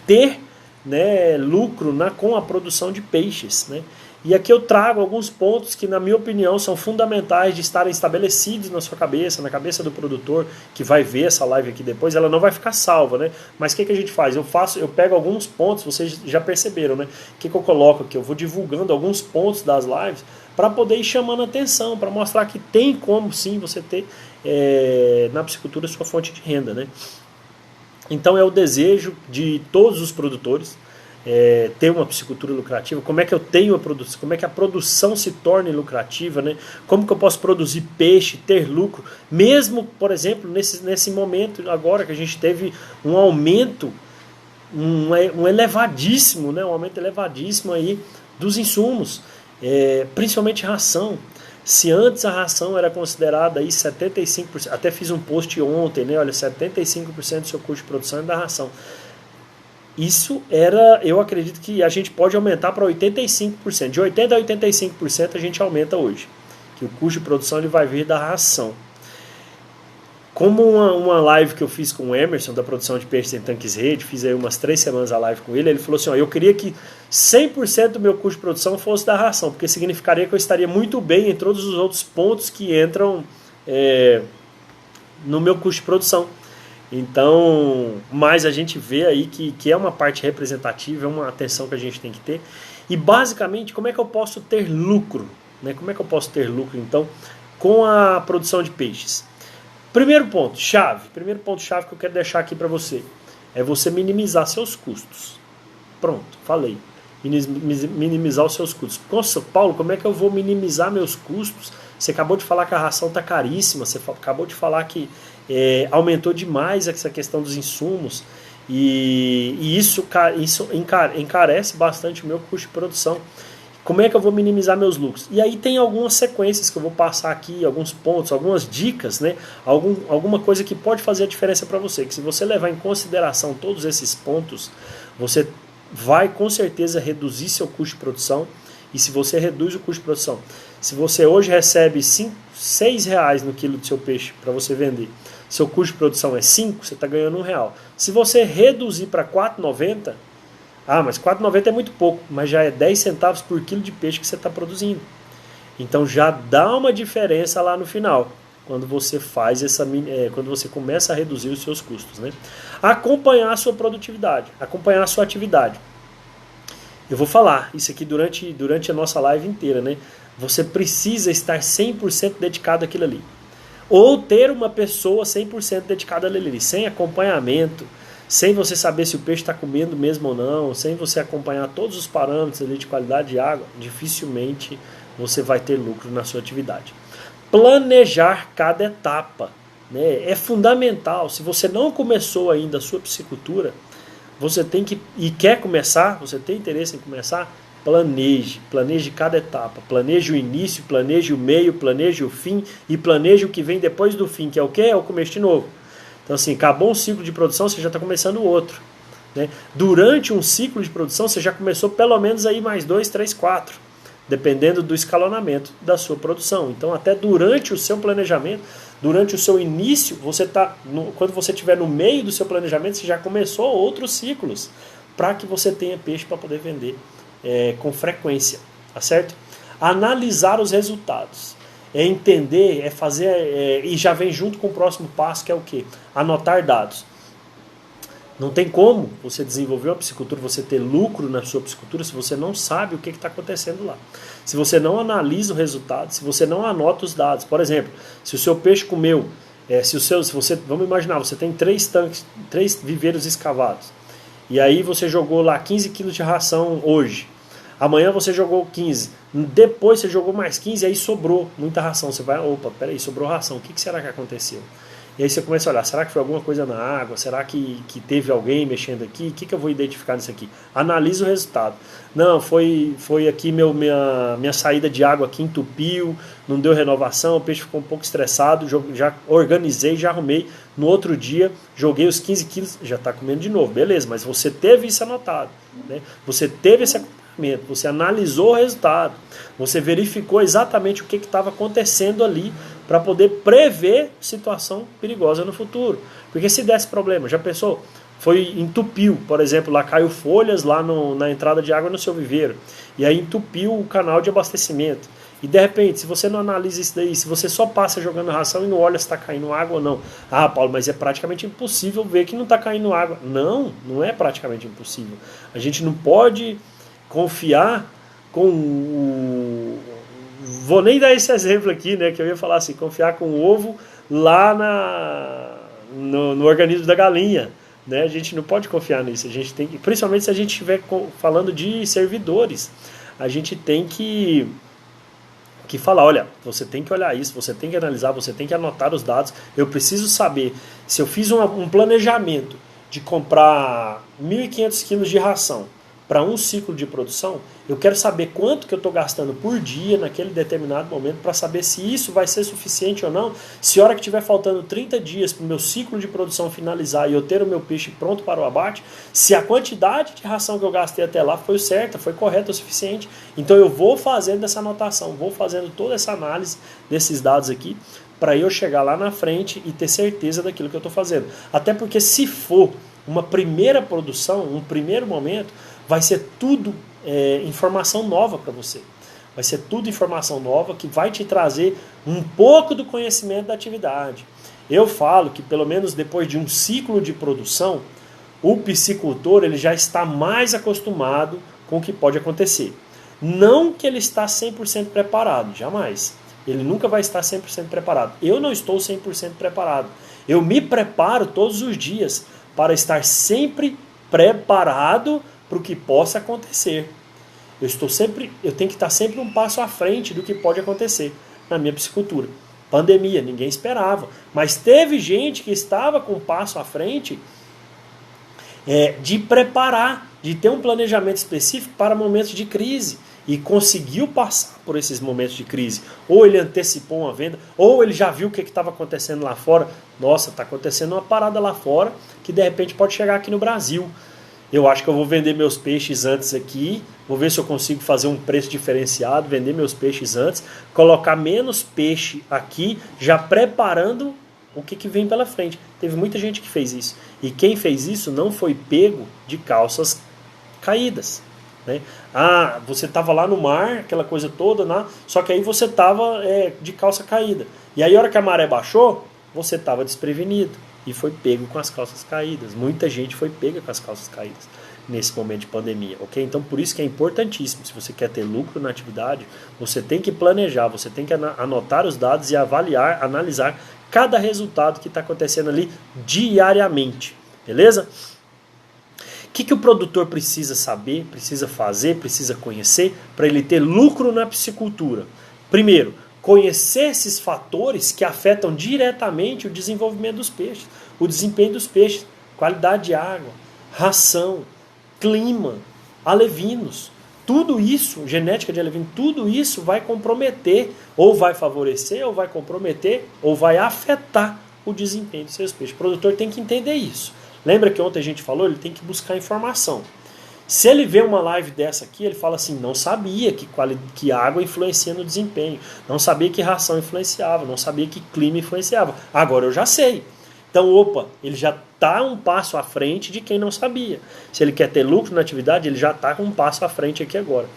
ter, né, lucro com a produção de peixes, né? E aqui eu trago alguns pontos que, na minha opinião, são fundamentais de estarem estabelecidos na sua cabeça, na cabeça do produtor que vai ver essa live aqui depois. Ela não vai ficar salva, né? Mas o que a gente faz? Eu pego alguns pontos, vocês já perceberam, né? O que eu coloco aqui? Eu vou divulgando alguns pontos das lives para poder ir chamando atenção, para mostrar que tem como sim você ter na piscicultura sua fonte de renda, né? Então é o desejo de todos os produtores ter uma piscicultura lucrativa. Como é que eu tenho a produção? Como é que a produção se torne lucrativa, né? Como que eu posso produzir peixe, ter lucro, mesmo, por exemplo, nesse momento agora que a gente teve um aumento, um elevadíssimo, né? Um aumento elevadíssimo aí dos insumos, principalmente ração. Se antes a ração era considerada aí 75%, até fiz um post ontem, né? Olha, 75% do seu custo de produção é da ração. Isso eu acredito que a gente pode aumentar para 85%. De 80% a 85% a gente aumenta hoje. Que o custo de produção ele vai vir da ração. Como uma live que eu fiz com o Emerson, da produção de peixes em tanques rede, fiz aí umas 3 semanas a live com ele, ele falou assim, eu queria que 100% do meu custo de produção fosse da ração, porque significaria que eu estaria muito bem em todos os outros pontos que entram no meu custo de produção. Então, mas a gente vê aí que é uma parte representativa, é uma atenção que a gente tem que ter. E basicamente, como é que eu posso ter lucro? Né? Como é que eu posso ter lucro, então, com a produção de peixes? Primeiro ponto chave que eu quero deixar aqui para você é você minimizar seus custos. Pronto, falei. Minimizar os seus custos. Nossa, Paulo, como é que eu vou minimizar meus custos? Você acabou de falar que a ração está caríssima, você acabou de falar que aumentou demais essa questão dos insumos e isso encarece bastante o meu custo de produção. Como é que eu vou minimizar meus lucros? E aí tem algumas sequências que eu vou passar aqui, alguns pontos, algumas dicas, né? Alguma coisa que pode fazer a diferença para você. Que se você levar em consideração todos esses pontos, você vai com certeza reduzir seu custo de produção. E se você reduz o custo de produção, se você hoje recebe R$6 no quilo do seu peixe para você vender, seu custo de produção é 5, você está ganhando R$1. Se você reduzir para R$4,90, mas R$4,90 é muito pouco, mas já é 10 centavos por quilo de peixe que você está produzindo. Então já dá uma diferença lá no final, quando você faz quando você começa a reduzir os seus custos, né? Acompanhar a sua produtividade, acompanhar a sua atividade. Eu vou falar isso aqui durante a nossa live inteira, né? Você precisa estar 100% dedicado àquilo ali. Ou ter uma pessoa 100% dedicada àquilo ali, sem acompanhamento, sem você saber se o peixe está comendo mesmo ou não, sem você acompanhar todos os parâmetros ali de qualidade de água, dificilmente você vai ter lucro na sua atividade. Planejar cada etapa, né? É fundamental. Se você não começou ainda a sua piscicultura, você tem que, e quer começar, você tem interesse em começar, planeje cada etapa, planeje o início, planeje o meio, planeje o fim e planeje o que vem depois do fim, que é o quê? É o começo de novo. Então assim, acabou um ciclo de produção, você já está começando outro, né? Durante um ciclo de produção, você já começou pelo menos aí mais 2, 3, 4, dependendo do escalonamento da sua produção. Então até durante o seu planejamento, durante o seu início, quando você estiver no meio do seu planejamento, você já começou outros ciclos para que você tenha peixe para poder vender com frequência, tá certo? Analisar os resultados, entender, fazer, e já vem junto com o próximo passo, que é o quê? Anotar dados. Não tem como você desenvolver uma piscicultura, você ter lucro na sua piscicultura, se você não sabe o que está acontecendo lá. Se você não analisa o resultado, se você não anota os dados. Por exemplo, se o seu peixe comeu, vamos imaginar, você tem 3 tanques, 3 viveiros escavados. E aí você jogou lá 15 quilos de ração hoje. Amanhã você jogou 15. Depois você jogou mais 15 e aí sobrou muita ração. Você vai, peraí, sobrou ração. O que será que aconteceu? E aí você começa a olhar, será que foi alguma coisa na água? Será que teve alguém mexendo aqui? O que eu vou identificar nisso aqui? Analisa o resultado. Não, foi aqui minha saída de água aqui entupiu, não deu renovação, o peixe ficou um pouco estressado, já organizei, já arrumei. No outro dia, joguei os 15 quilos, já está comendo de novo. Beleza, mas você teve isso anotado, né? Você teve esse acompanhamento, você analisou o resultado, você verificou exatamente o que estava acontecendo ali, para poder prever situação perigosa no futuro. Porque se desse problema, já pensou? entupiu, por exemplo, lá caiu folhas lá na entrada de água no seu viveiro, e aí entupiu o canal de abastecimento. E de repente, se você não analisa isso daí, se você só passa jogando ração e não olha se está caindo água ou não. Ah, Paulo, mas é praticamente impossível ver que não está caindo água. Não, não é praticamente impossível. A gente não pode confiar com o... Vou nem dar esse exemplo aqui, né? Que eu ia falar assim, confiar com o ovo lá no organismo da galinha. Né? A gente não pode confiar nisso. A gente tem que, principalmente se a gente estiver falando de servidores, a gente tem que falar, olha, você tem que olhar isso, você tem que analisar, você tem que anotar os dados. Eu preciso saber se eu fiz um planejamento de comprar 1.500 quilos de ração para um ciclo de produção, eu quero saber quanto que eu estou gastando por dia naquele determinado momento para saber se isso vai ser suficiente ou não. Se a hora que estiver faltando 30 dias para o meu ciclo de produção finalizar e eu ter o meu peixe pronto para o abate, se a quantidade de ração que eu gastei até lá foi certa, foi correta o suficiente. Então eu vou fazendo essa anotação, vou fazendo toda essa análise desses dados aqui para eu chegar lá na frente e ter certeza daquilo que eu estou fazendo. Até porque se for uma primeira produção, um primeiro momento, vai ser tudo informação nova para você. Vai ser tudo informação nova que vai te trazer um pouco do conhecimento da atividade. Eu falo que pelo menos depois de um ciclo de produção, o piscicultor ele já está mais acostumado com o que pode acontecer. Não que ele está 100% preparado, jamais. Ele nunca vai estar 100% preparado. Eu não estou 100% preparado. Eu me preparo todos os dias para estar sempre preparado para o que possa acontecer. Eu tenho que estar sempre um passo à frente do que pode acontecer na minha piscicultura. Pandemia, ninguém esperava, mas teve gente que estava com um passo à frente de preparar, de ter um planejamento específico para momentos de crise e conseguiu passar por esses momentos de crise. Ou ele antecipou uma venda, ou ele já viu o que estava acontecendo lá fora. Nossa, está acontecendo uma parada lá fora que de repente pode chegar aqui no Brasil. Eu acho que eu vou vender meus peixes antes aqui, vou ver se eu consigo fazer um preço diferenciado, vender meus peixes antes, colocar menos peixe aqui, já preparando o que vem pela frente. Teve muita gente que fez isso. E quem fez isso não foi pego de calças caídas. Né? Ah, você estava lá no mar, aquela coisa toda, né? Só que aí você estava de calça caída. E aí a hora que a maré baixou, você estava desprevenido. E foi pego com as calças caídas. Muita gente foi pega com as calças caídas nesse momento de pandemia, ok? Então por isso que é importantíssimo, se você quer ter lucro na atividade, você tem que planejar, você tem que anotar os dados e avaliar, analisar cada resultado que está acontecendo ali diariamente, beleza? O que o produtor precisa saber, precisa fazer, precisa conhecer para ele ter lucro na piscicultura? Primeiro, conhecer esses fatores que afetam diretamente o desenvolvimento dos peixes, o desempenho dos peixes, qualidade de água, ração, clima, alevinos. Tudo isso, genética de alevino, tudo isso vai comprometer, ou vai favorecer, ou vai comprometer, ou vai afetar o desempenho dos seus peixes. O produtor tem que entender isso. Lembra que ontem a gente falou? Ele tem que buscar informação. Se ele vê uma live dessa aqui, ele fala assim, não sabia que água influencia no desempenho, não sabia que ração influenciava, não sabia que clima influenciava. Agora eu já sei. Então, ele já está um passo à frente de quem não sabia. Se ele quer ter lucro na atividade, ele já está com um passo à frente aqui agora.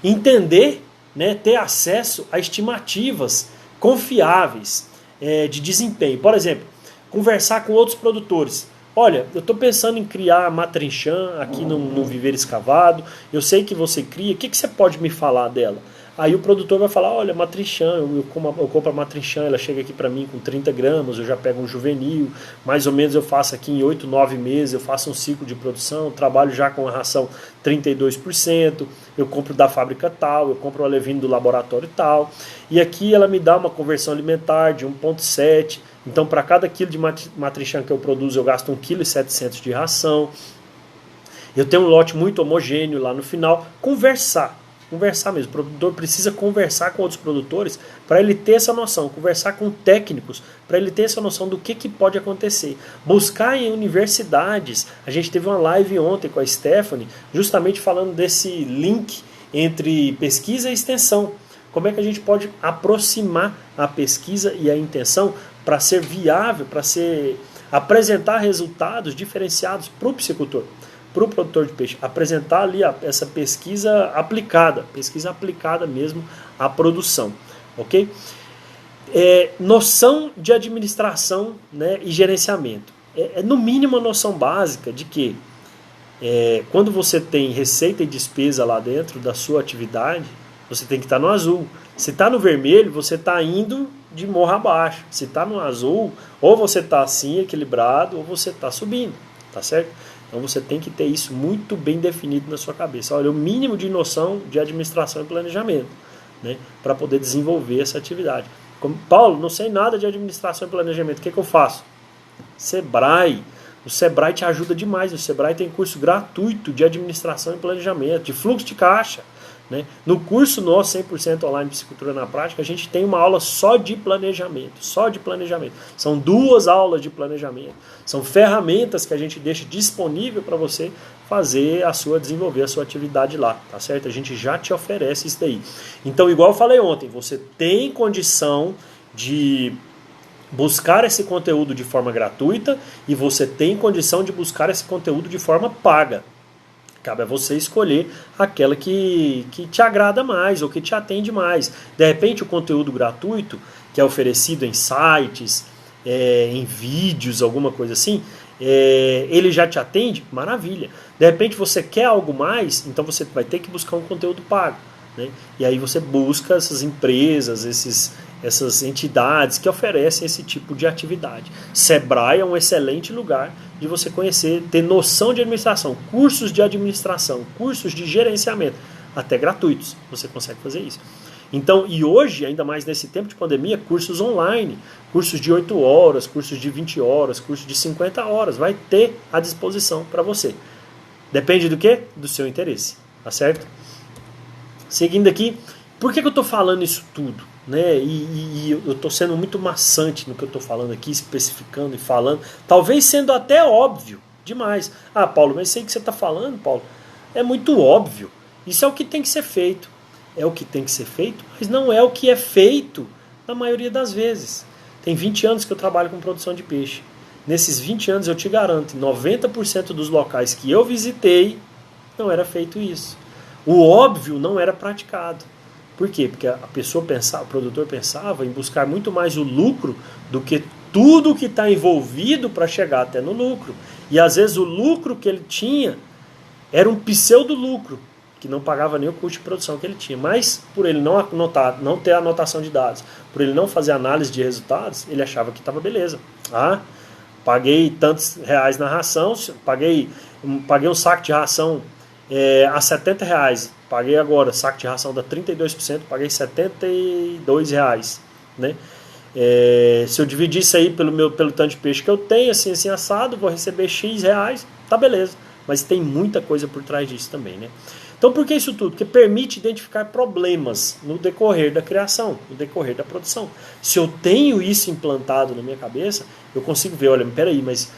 Entender, né, ter acesso a estimativas confiáveis de desempenho. Por exemplo, conversar com outros produtores. Olha, eu estou pensando em criar matrinchã aqui no viveiro escavado, eu sei que você cria, o que você pode me falar dela? Aí o produtor vai falar, olha, matrinchã, eu compro a matrinchã, ela chega aqui para mim com 30 gramas, eu já pego um juvenil, mais ou menos eu faço aqui em 8, 9 meses, eu faço um ciclo de produção, trabalho já com a ração 32%, eu compro da fábrica tal, eu compro o alevino do laboratório tal, e aqui ela me dá uma conversão alimentar de 1,7, então para cada quilo de matrinchã que eu produzo eu gasto 1,7 kg de ração, eu tenho um lote muito homogêneo lá no final, conversar mesmo, o produtor precisa conversar com outros produtores para ele ter essa noção, conversar com técnicos para ele ter essa noção do que pode acontecer, buscar em universidades. A gente teve uma live ontem com a Stephanie justamente falando desse link entre pesquisa e extensão, como é que a gente pode aproximar a pesquisa e a intenção para ser viável, para ser apresentar resultados diferenciados para o piscicultor, para o produtor de peixe, apresentar ali essa pesquisa aplicada mesmo à produção, ok? Noção de administração, né, e gerenciamento. No mínimo a noção básica de que quando você tem receita e despesa lá dentro da sua atividade, você tem que estar no azul. Se está no vermelho, você está indo de morro abaixo. Se está no azul, ou você está assim, equilibrado, ou você está subindo, tá certo? Então você tem que ter isso muito bem definido na sua cabeça. Olha, o mínimo de noção de administração e planejamento, né, para poder desenvolver essa atividade. Como, Paulo, não sei nada de administração e planejamento, o que eu faço? Sebrae. O Sebrae te ajuda demais. O Sebrae tem curso gratuito de administração e planejamento, de fluxo de caixa, né? No curso nosso 100% online de Piscicultura na Prática, a gente tem uma aula só de planejamento. São 2 aulas de planejamento. São ferramentas que a gente deixa disponível para você desenvolver a sua atividade lá, tá certo? A gente já te oferece isso daí. Então, igual eu falei ontem, você tem condição de buscar esse conteúdo de forma gratuita e você tem condição de buscar esse conteúdo de forma paga. Cabe a você escolher aquela que te agrada mais ou que te atende mais. De repente o conteúdo gratuito, que é oferecido em sites, em vídeos, alguma coisa assim, ele já te atende? Maravilha. De repente você quer algo mais, então você vai ter que buscar um conteúdo pago, né? E aí você busca essas empresas, essas entidades que oferecem esse tipo de atividade. Sebrae é um excelente lugar de você conhecer, ter noção de administração, cursos de administração, cursos de gerenciamento, até gratuitos, você consegue fazer isso. Então, e hoje, ainda mais nesse tempo de pandemia, cursos online, cursos de 8 horas, cursos de 20 horas, cursos de 50 horas, vai ter à disposição para você. Depende do quê? Do seu interesse, tá certo? Seguindo aqui, por que eu estou falando isso tudo? Né? E eu estou sendo muito maçante no que eu estou falando aqui, especificando e falando, talvez sendo até óbvio demais. Ah, Paulo, mas isso aí que você está falando, Paulo, é muito óbvio. Isso é o que tem que ser feito. É o que tem que ser feito, mas não é o que é feito na maioria das vezes. Tem 20 anos que eu trabalho com produção de peixe. Nesses 20 anos eu te garanto, em 90% dos locais que eu visitei, não era feito isso. O óbvio não era praticado. Por quê? Porque a pessoa pensava, o produtor pensava em buscar muito mais o lucro do que tudo que está envolvido para chegar até no lucro. E às vezes o lucro que ele tinha era um pseudo-lucro, que não pagava nem o custo de produção que ele tinha. Mas por ele não ter anotação de dados, por ele não fazer análise de resultados, ele achava que estava beleza. Ah, paguei tantos reais na ração, paguei um saco de ração a R$70. Paguei agora, saco de ração dá 32%, paguei R$72, né? Se eu dividir isso aí pelo tanto de peixe que eu tenho, assim assado, vou receber X reais, tá beleza. Mas tem muita coisa por trás disso também, né? Então por que isso tudo? Porque permite identificar problemas no decorrer da criação, no decorrer da produção. Se eu tenho isso implantado na minha cabeça, eu consigo ver, olha, peraí, mas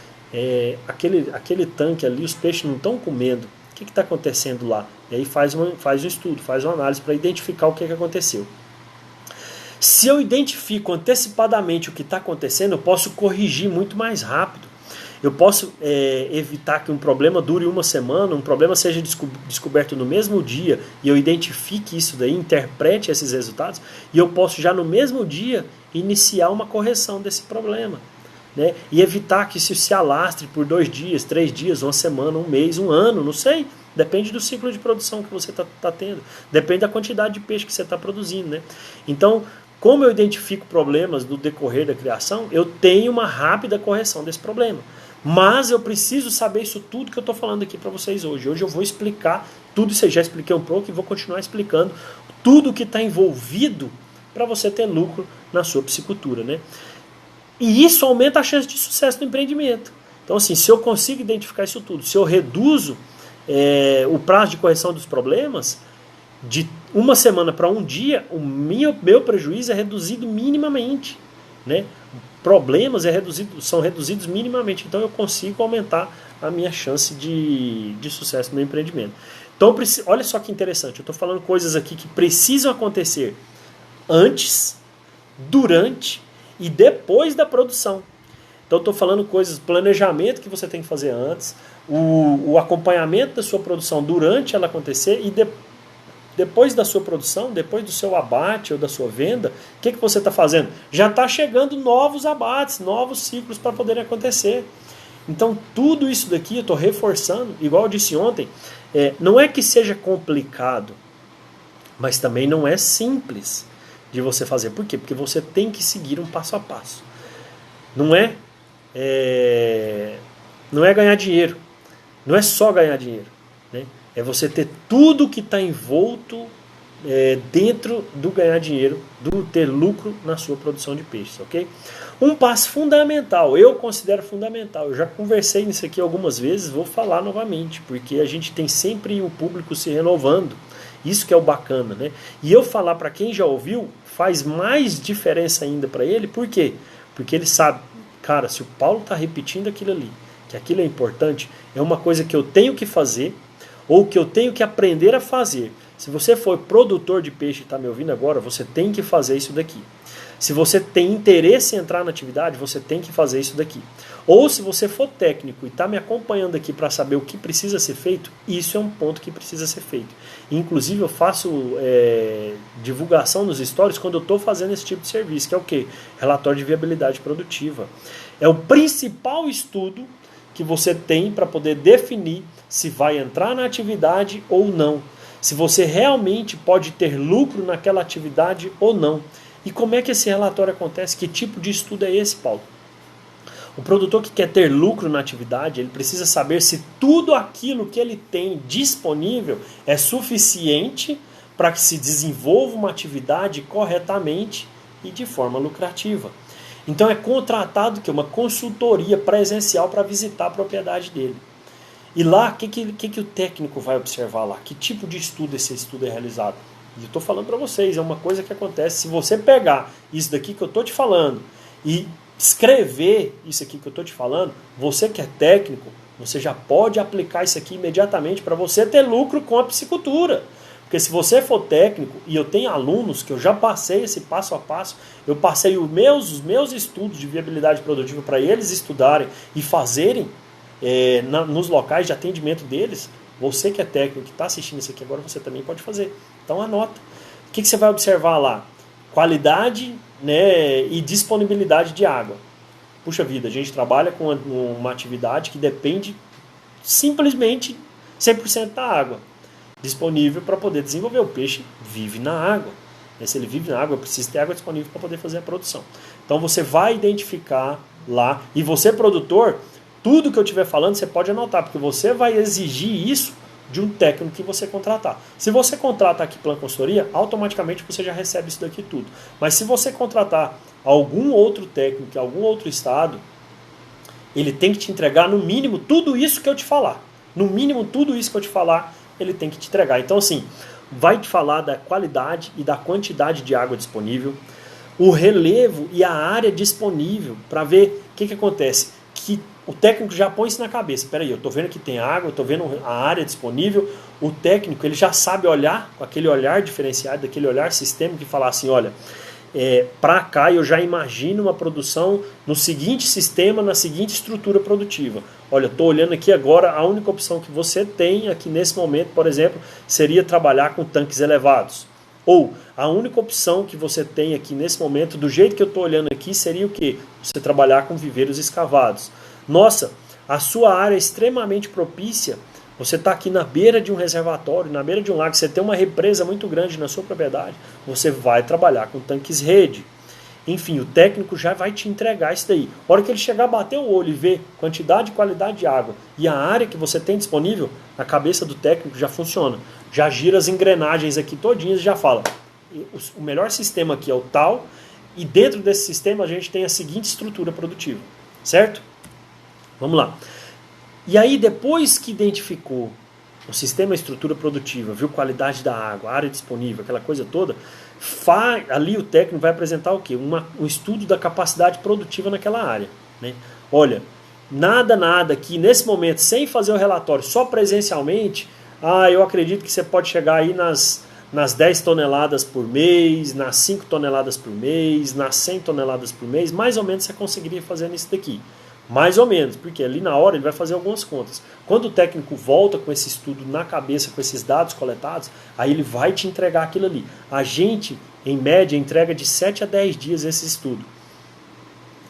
aquele tanque ali, os peixes não estão comendo. O que está acontecendo lá? E aí faz um estudo, faz uma análise para identificar o que aconteceu. Se eu identifico antecipadamente o que está acontecendo, eu posso corrigir muito mais rápido. Eu posso evitar que um problema dure uma semana, um problema seja descoberto no mesmo dia, e eu identifique isso daí, interprete esses resultados, e eu posso já no mesmo dia iniciar uma correção desse problema. Né? E evitar que isso se alastre por 2 dias, 3 dias, uma semana, um mês, um ano, não sei. Depende do ciclo de produção que você está tendo. Depende da quantidade de peixe que você está produzindo. Né? Então, como eu identifico problemas no decorrer da criação, eu tenho uma rápida correção desse problema. Mas eu preciso saber isso tudo que eu estou falando aqui para vocês hoje. Hoje eu vou explicar tudo isso, eu já expliquei um pouco e vou continuar explicando tudo que está envolvido para você ter lucro na sua piscicultura, né? E isso aumenta a chance de sucesso do empreendimento. Então, assim, se eu consigo identificar isso tudo, se eu reduzo o prazo de correção dos problemas, de uma semana para um dia, o meu prejuízo é reduzido minimamente. Né? Problemas são reduzidos minimamente. Então, eu consigo aumentar a minha chance de sucesso no meu empreendimento. Então, olha só que interessante. Eu estou falando coisas aqui que precisam acontecer antes, durante e depois da produção. Então eu estou falando coisas, planejamento que você tem que fazer antes, o acompanhamento da sua produção durante ela acontecer e depois da sua produção, depois do seu abate ou da sua venda, o que você está fazendo? Já está chegando novos abates, novos ciclos para poderem acontecer. Então tudo isso daqui eu estou reforçando, igual eu disse ontem, não é que seja complicado, mas também não é simples de você fazer. Por quê? Porque você tem que seguir um passo a passo. Não é ganhar dinheiro, não é só ganhar dinheiro, né? É você ter tudo que está envolto dentro do ganhar dinheiro, do ter lucro na sua produção de peixes, ok? Um passo fundamental, eu considero fundamental, eu já conversei nisso aqui algumas vezes, vou falar novamente, porque a gente tem sempre o público se renovando, isso que é o bacana, né? E eu falar para quem já ouviu, faz mais diferença ainda para ele, por quê? Porque ele sabe, cara, se o Paulo está repetindo aquilo ali, que aquilo é importante, é uma coisa que eu tenho que fazer, ou que eu tenho que aprender a fazer. Se você for produtor de peixe e está me ouvindo agora, você tem que fazer isso daqui. Se você tem interesse em entrar na atividade, você tem que fazer isso daqui. Ou se você for técnico e está me acompanhando aqui para saber o que precisa ser feito, isso é um ponto que precisa ser feito. Inclusive eu faço divulgação nos stories quando eu estou fazendo esse tipo de serviço, que é o quê? Relatório de viabilidade produtiva. É o principal estudo que você tem para poder definir se vai entrar na atividade ou não. Se você realmente pode ter lucro naquela atividade ou não. E como é que esse relatório acontece? Que tipo de estudo é esse, Paulo? O produtor que quer ter lucro na atividade, ele precisa saber se tudo aquilo que ele tem disponível é suficiente para que se desenvolva uma atividade corretamente e de forma lucrativa. Então é contratado uma consultoria presencial para visitar a propriedade dele. E lá, o que o técnico vai observar lá? Que tipo de estudo esse estudo é realizado? E eu estou falando para vocês, é uma coisa que acontece. Se você pegar isso daqui que eu estou te falando e escrever isso aqui que eu estou te falando, você que é técnico, você já pode aplicar isso aqui imediatamente para você ter lucro com a piscicultura. Porque se você for técnico, e eu tenho alunos que eu já passei esse passo a passo, eu passei os meus estudos de viabilidade produtiva para eles estudarem e fazerem nos locais de atendimento deles. Você que é técnico, que está assistindo isso aqui agora, você também pode fazer. Então anota. O que você vai observar lá? Qualidade, né, e disponibilidade de água. Puxa vida, a gente trabalha com uma atividade que depende simplesmente 100% da água disponível para poder desenvolver. O peixe vive na água. Se ele vive na água, precisa ter água disponível para poder fazer a produção. Então você vai identificar lá, e você produtor, tudo que eu estiver falando você pode anotar, porque você vai exigir isso de um técnico que você contratar. Se você contrata aqui pela consultoria, automaticamente você já recebe isso daqui tudo. Mas se você contratar algum outro técnico, algum outro estado, ele tem que te entregar no mínimo tudo isso que eu te falar. No mínimo tudo isso que eu te falar, ele tem que te entregar. Então assim, vai te falar da qualidade e da quantidade de água disponível, o relevo e a área disponível, para ver o que acontece. Que o técnico já põe isso na cabeça. Espera aí, eu estou vendo que tem água, eu estou vendo a área disponível. O técnico ele já sabe olhar com aquele olhar diferenciado, daquele olhar sistêmico, que falar assim, olha, para cá eu já imagino uma produção no seguinte sistema, na seguinte estrutura produtiva. Olha, estou olhando aqui agora, a única opção que você tem aqui nesse momento, por exemplo, seria trabalhar com tanques elevados. Ou a única opção que você tem aqui nesse momento, do jeito que eu estou olhando aqui, seria o quê? Você trabalhar com viveiros escavados. Nossa, a sua área é extremamente propícia, você está aqui na beira de um reservatório, na beira de um lago, você tem uma represa muito grande na sua propriedade, você vai trabalhar com tanques rede. Enfim, o técnico já vai te entregar isso daí. A hora que ele chegar, bater o olho e ver quantidade e qualidade de água e a área que você tem disponível, a cabeça do técnico já funciona. Já gira as engrenagens aqui todinhas e já fala, o melhor sistema aqui é o tal, e dentro desse sistema a gente tem a seguinte estrutura produtiva, certo? Vamos lá. E aí depois que identificou o sistema e a estrutura produtiva, viu qualidade da água, área disponível, aquela coisa toda, ali o técnico vai apresentar o quê? Um estudo da capacidade produtiva naquela área, né? Olha, nada aqui nesse momento, sem fazer o relatório, só presencialmente, eu acredito que você pode chegar aí nas 10 toneladas por mês, nas 5 toneladas por mês, nas 100 toneladas por mês, mais ou menos você conseguiria fazer nisso daqui. Mais ou menos, porque ali na hora ele vai fazer algumas contas. Quando o técnico volta com esse estudo na cabeça, com esses dados coletados, aí ele vai te entregar aquilo ali. A gente, em média, entrega de 7 a 10 dias esse estudo.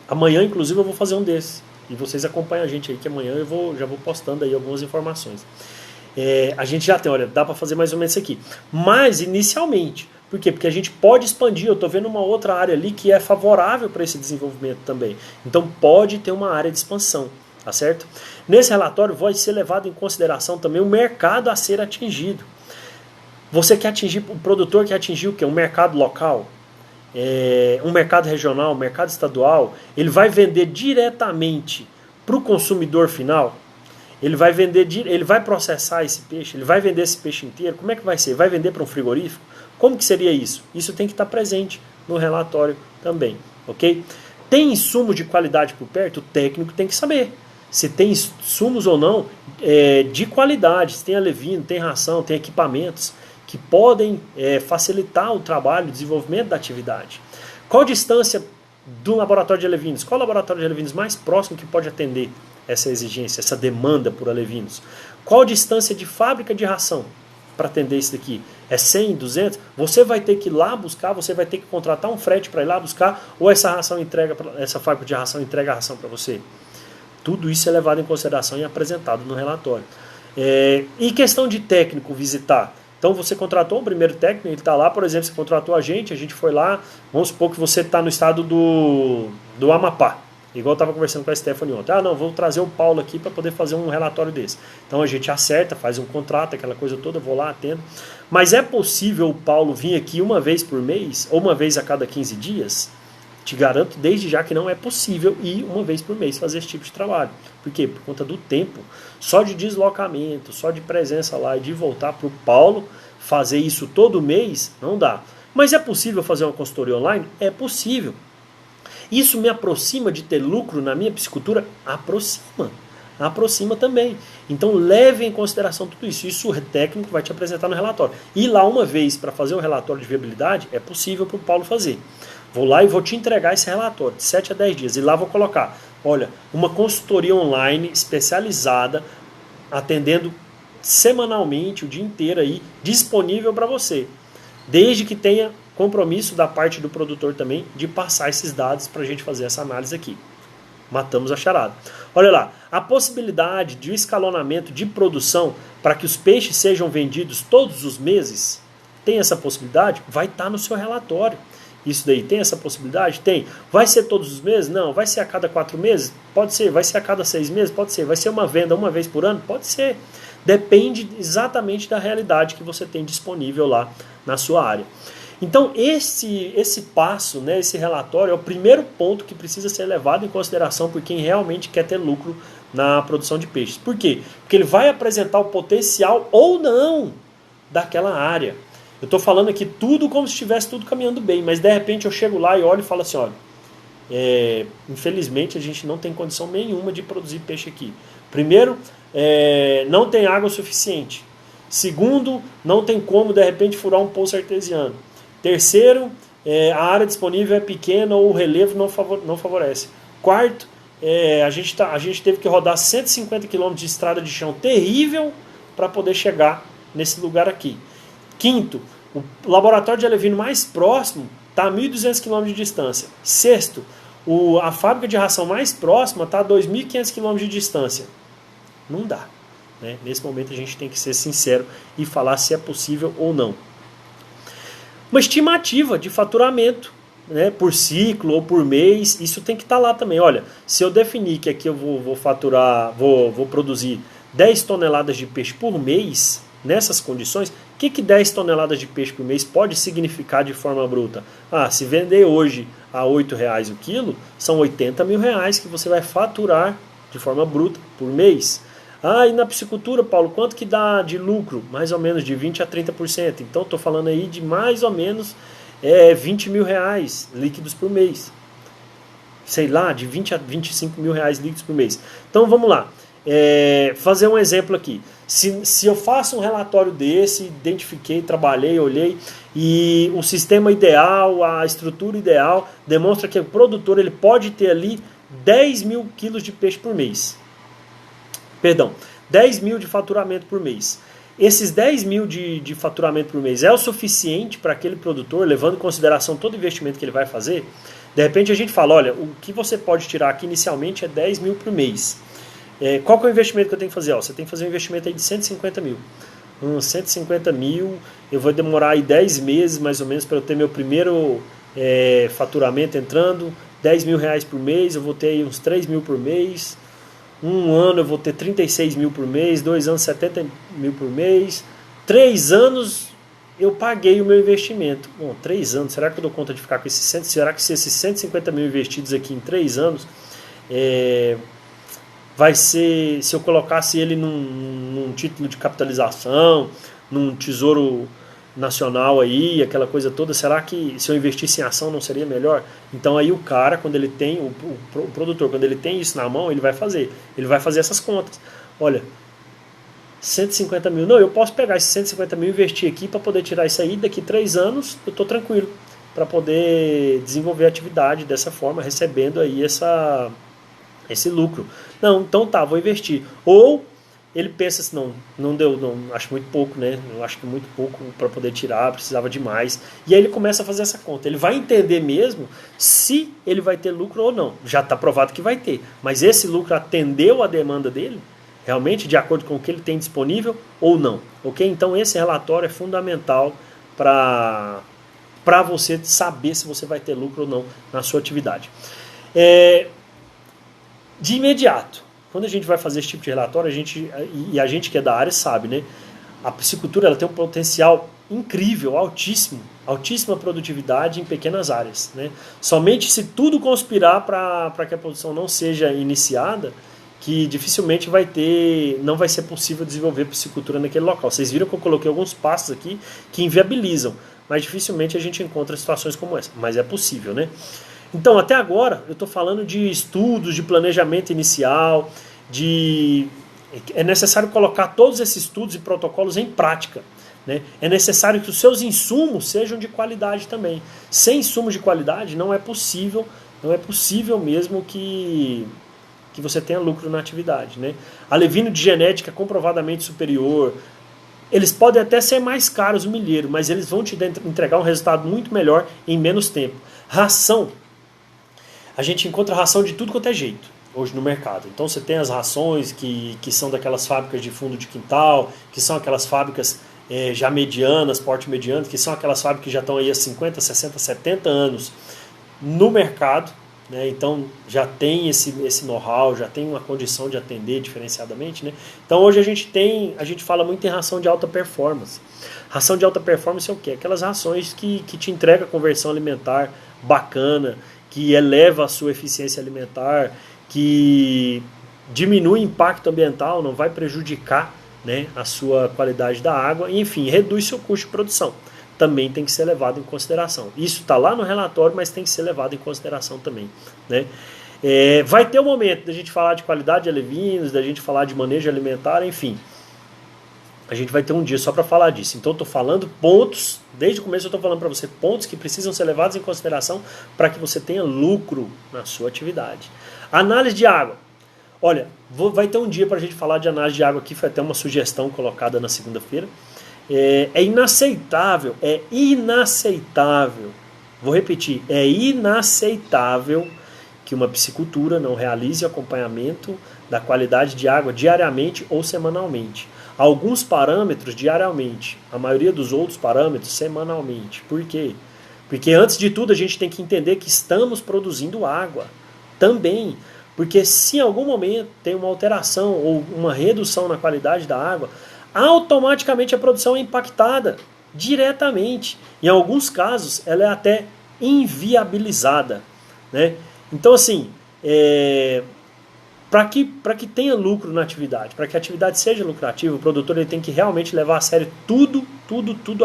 Amanhã, inclusive, eu vou fazer um desses. E vocês acompanham a gente aí, que amanhã eu já vou postando aí algumas informações. A gente já tem, olha, dá para fazer mais ou menos isso aqui. Mas, inicialmente, por quê? Porque a gente pode expandir. Eu estou vendo uma outra área ali que é favorável para esse desenvolvimento também. Então, pode ter uma área de expansão, tá certo? Nesse relatório, vai ser levado em consideração também o mercado a ser atingido. Você quer atingir, o produtor quer atingir o quê? Um mercado local? Um mercado regional, um mercado estadual? Ele vai vender diretamente para o consumidor final? Ele vai vender, ele vai processar esse peixe? Ele vai vender esse peixe inteiro? Como é que vai ser? Vai vender para um frigorífico? Como que seria isso? Isso tem que estar presente no relatório também, ok? Tem insumos de qualidade por perto? O técnico tem que saber se tem insumos ou não de qualidade, se tem alevino, tem ração, tem equipamentos que podem facilitar o trabalho, o desenvolvimento da atividade. Qual a distância do laboratório de alevinos? Qual o laboratório de alevinos mais próximo que pode atender essa exigência, essa demanda por alevinos? Qual a distância de fábrica de ração para atender isso daqui? É 100, 200? Você vai ter que ir lá buscar, você vai ter que contratar um frete para ir lá buscar, ou essa fábrica de ração entrega a ração para você? Tudo isso é levado em consideração e apresentado no relatório. E questão de técnico visitar? Então você contratou um primeiro técnico, ele está lá, por exemplo, você contratou a gente foi lá, vamos supor que você está no estado do Amapá, igual eu estava conversando com a Stephanie ontem. Não, vou trazer o Paulo aqui para poder fazer um relatório desse. Então a gente acerta, faz um contrato, aquela coisa toda, vou lá, atendo. Mas é possível o Paulo vir aqui uma vez por mês, ou uma vez a cada 15 dias? Te garanto desde já que não é possível ir uma vez por mês fazer esse tipo de trabalho. Por quê? Por conta do tempo. Só de deslocamento, só de presença lá e de voltar para o Paulo fazer isso todo mês, não dá. Mas é possível fazer uma consultoria online? É possível. Isso me aproxima de ter lucro na minha piscicultura? Aproxima também. Então leve em consideração tudo isso. Isso o técnico vai te apresentar no relatório. Ir lá uma vez para fazer o relatório de viabilidade é possível para o Paulo fazer. Vou lá e vou te entregar esse relatório de 7 a 10 dias. E lá vou colocar, olha, uma consultoria online especializada, atendendo semanalmente, o dia inteiro aí, disponível para você. Desde que tenha compromisso da parte do produtor também de passar esses dados para a gente fazer essa análise aqui. Matamos a charada. Olha lá, a possibilidade de escalonamento de produção para que os peixes sejam vendidos todos os meses, tem essa possibilidade? Vai estar no seu relatório. Isso daí, tem essa possibilidade? Tem. Vai ser todos os meses? Não. Vai ser a cada 4 meses? Pode ser. Vai ser a cada 6 meses? Pode ser. Vai ser uma venda uma vez por ano? Pode ser. Depende exatamente da realidade que você tem disponível lá na sua área. Então, esse passo, né, esse relatório, é o primeiro ponto que precisa ser levado em consideração por quem realmente quer ter lucro na produção de peixes. Por quê? Porque ele vai apresentar o potencial ou não daquela área. Eu estou falando aqui tudo como se estivesse tudo caminhando bem, mas de repente eu chego lá e olho e falo assim, olha, infelizmente a gente não tem condição nenhuma de produzir peixe aqui. Primeiro, não tem água suficiente. Segundo, não tem como de repente furar um poço artesiano. Terceiro, a área disponível é pequena ou o relevo não favorece. Quarto, a gente teve que rodar 150 km de estrada de chão terrível para poder chegar nesse lugar aqui. Quinto, o laboratório de alevino mais próximo está a 1.200 km de distância. Sexto, a fábrica de ração mais próxima está a 2.500 km de distância. Não dá. Né? Nesse momento a gente tem que ser sincero e falar se é possível ou não. Uma estimativa de faturamento, né, por ciclo ou por mês, isso tem que estar lá também. Olha, se eu definir que aqui eu vou faturar, vou produzir 10 toneladas de peixe por mês, nessas condições, o que 10 toneladas de peixe por mês pode significar de forma bruta? Se vender hoje a R$8 o quilo, são R$80 mil que você vai faturar de forma bruta por mês. E na piscicultura, Paulo, quanto que dá de lucro? Mais ou menos de 20% a 30%. Então estou falando aí de mais ou menos R$20 mil líquidos por mês. Sei lá, de 20 a 25 mil reais líquidos por mês. Então vamos lá. Fazer um exemplo aqui. Se eu faço um relatório desse, identifiquei, trabalhei, olhei, e o sistema ideal, a estrutura ideal, demonstra que o produtor ele pode ter ali 10 mil quilos de peixe por mês. Perdão, 10 mil de faturamento por mês. Esses 10 mil de faturamento por mês é o suficiente para aquele produtor, levando em consideração todo o investimento que ele vai fazer? De repente a gente fala, olha, o que você pode tirar aqui inicialmente é 10 mil por mês. Qual que é o investimento que eu tenho que fazer? Você tem que fazer um investimento aí de 150 mil. 150 mil, eu vou demorar aí 10 meses mais ou menos para eu ter meu primeiro faturamento entrando, 10 mil reais por mês, eu vou ter aí uns 3 mil por mês. Um ano eu vou ter 36 mil por mês, 2 anos 70 mil por mês, 3 anos eu paguei o meu investimento. Bom, 3 anos, será que eu dou conta de ficar com esses 100? Será que se esses 150 mil investidos aqui em 3 anos, vai ser, se eu colocasse ele num título de capitalização, num tesouro nacional aí, aquela coisa toda, será que se eu investisse em ação não seria melhor? Então aí o cara, quando ele tem, o produtor, quando ele tem isso na mão, ele vai fazer essas contas. Olha, 150 mil, não, eu posso pegar esses 150 mil e investir aqui para poder tirar isso aí, daqui 3 anos eu estou tranquilo, para poder desenvolver a atividade dessa forma, recebendo aí esse lucro. Não, então tá, vou investir. Ou ele pensa assim, não deu, não, acho muito pouco, né? Eu acho que muito pouco para poder tirar, precisava de mais. E aí ele começa a fazer essa conta. Ele vai entender mesmo se ele vai ter lucro ou não. Já está provado que vai ter. Mas esse lucro atendeu a demanda dele? Realmente, de acordo com o que ele tem disponível ou não? Ok? Então esse relatório é fundamental para você saber se você vai ter lucro ou não na sua atividade. De imediato, quando a gente vai fazer esse tipo de relatório, a gente que é da área sabe, né? A piscicultura ela tem um potencial incrível, altíssimo, altíssima produtividade em pequenas áreas, né? Somente se tudo conspirar para que a produção não seja iniciada, que dificilmente não vai ser possível desenvolver piscicultura naquele local. Vocês viram que eu coloquei alguns passos aqui que inviabilizam, mas dificilmente a gente encontra situações como essa, mas é possível, né? Então, até agora, eu estou falando de estudos, de planejamento inicial, é necessário colocar todos esses estudos e protocolos em prática, né? É necessário que os seus insumos sejam de qualidade também. Sem insumos de qualidade não é possível mesmo que você tenha lucro na atividade, né? Alevino de genética comprovadamente superior, eles podem até ser mais caros o milheiro, mas eles vão te entregar um resultado muito melhor em menos tempo. Ração. A gente encontra ração de tudo quanto é jeito hoje no mercado. Então você tem as rações que são daquelas fábricas de fundo de quintal, que são aquelas fábricas já medianas, porte mediano, que são aquelas fábricas que já estão aí há 50, 60, 70 anos no mercado, né? Então já tem esse know-how, já tem uma condição de atender diferenciadamente, né? Então hoje a gente fala muito em ração de alta performance. Ração de alta performance é o quê? Aquelas rações que te entregam conversão alimentar bacana, que eleva a sua eficiência alimentar, que diminui o impacto ambiental, não vai prejudicar, né, a sua qualidade da água, e, enfim, reduz seu custo de produção. Também tem que ser levado em consideração. Isso está lá no relatório, mas tem que ser levado em consideração também, né? Vai ter um momento da gente falar de qualidade de alevinos, da gente falar de manejo alimentar, enfim. A gente vai ter um dia só para falar disso. Então eu estou falando pontos, desde o começo eu estou falando para você, pontos que precisam ser levados em consideração para que você tenha lucro na sua atividade. Análise de água. Olha, vai ter um dia para a gente falar de análise de água aqui, foi até uma sugestão colocada na segunda-feira. É inaceitável, vou repetir, é inaceitável que uma piscicultura não realize acompanhamento da qualidade de água diariamente ou semanalmente. Alguns parâmetros diariamente, a maioria dos outros parâmetros semanalmente. Por quê? Porque antes de tudo a gente tem que entender que estamos produzindo água também. Porque se em algum momento tem uma alteração ou uma redução na qualidade da água, automaticamente a produção é impactada diretamente. Em alguns casos ela é até inviabilizada, né? Então assim, para que tenha lucro na atividade, para que a atividade seja lucrativa, o produtor ele tem que realmente levar a sério tudo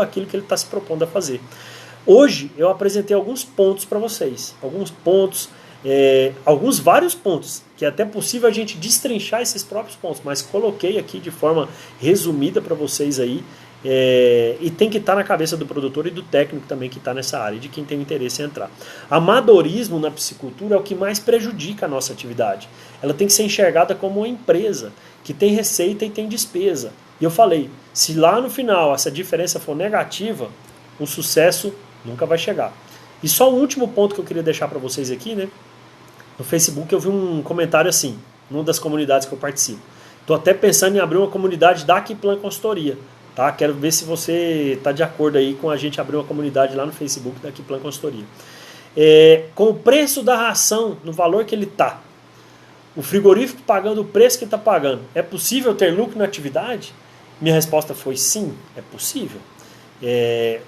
aquilo que ele está se propondo a fazer. Hoje eu apresentei alguns pontos para vocês, vários pontos, que é até possível a gente destrinchar esses próprios pontos, mas coloquei aqui de forma resumida para vocês aí, E tem que estar na cabeça do produtor e do técnico também que está nessa área, de quem tem interesse em entrar. Amadorismo na piscicultura é o que mais prejudica a nossa atividade. Ela tem que ser enxergada como uma empresa que tem receita e tem despesa. E eu falei, se lá no final essa diferença for negativa, o sucesso nunca vai chegar. E só o último ponto que eu queria deixar para vocês aqui, né? No Facebook eu vi um comentário assim, numa das comunidades que eu participo. Estou até pensando em abrir uma comunidade da Aquiplan Consultoria. Tá? Quero ver se você está de acordo aí com a gente abrir uma comunidade lá no Facebook da Aquiplan Consultoria. Com o preço da ração, no valor que ele está, o frigorífico pagando o preço que está pagando, é possível ter lucro na atividade? Minha resposta foi sim, é possível.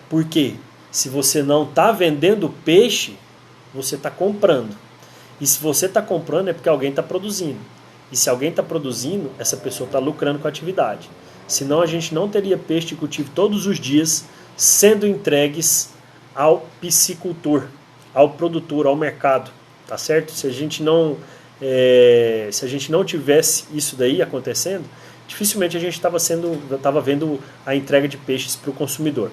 Por quê? Se você não está vendendo peixe, você está comprando. E se você está comprando é porque alguém está produzindo. E se alguém está produzindo, essa pessoa está lucrando com a atividade. Senão a gente não teria peixe de cultivo todos os dias sendo entregues ao piscicultor, ao produtor, ao mercado. Tá certo? Se a gente não tivesse isso daí acontecendo, dificilmente a gente estava vendo a entrega de peixes para o consumidor.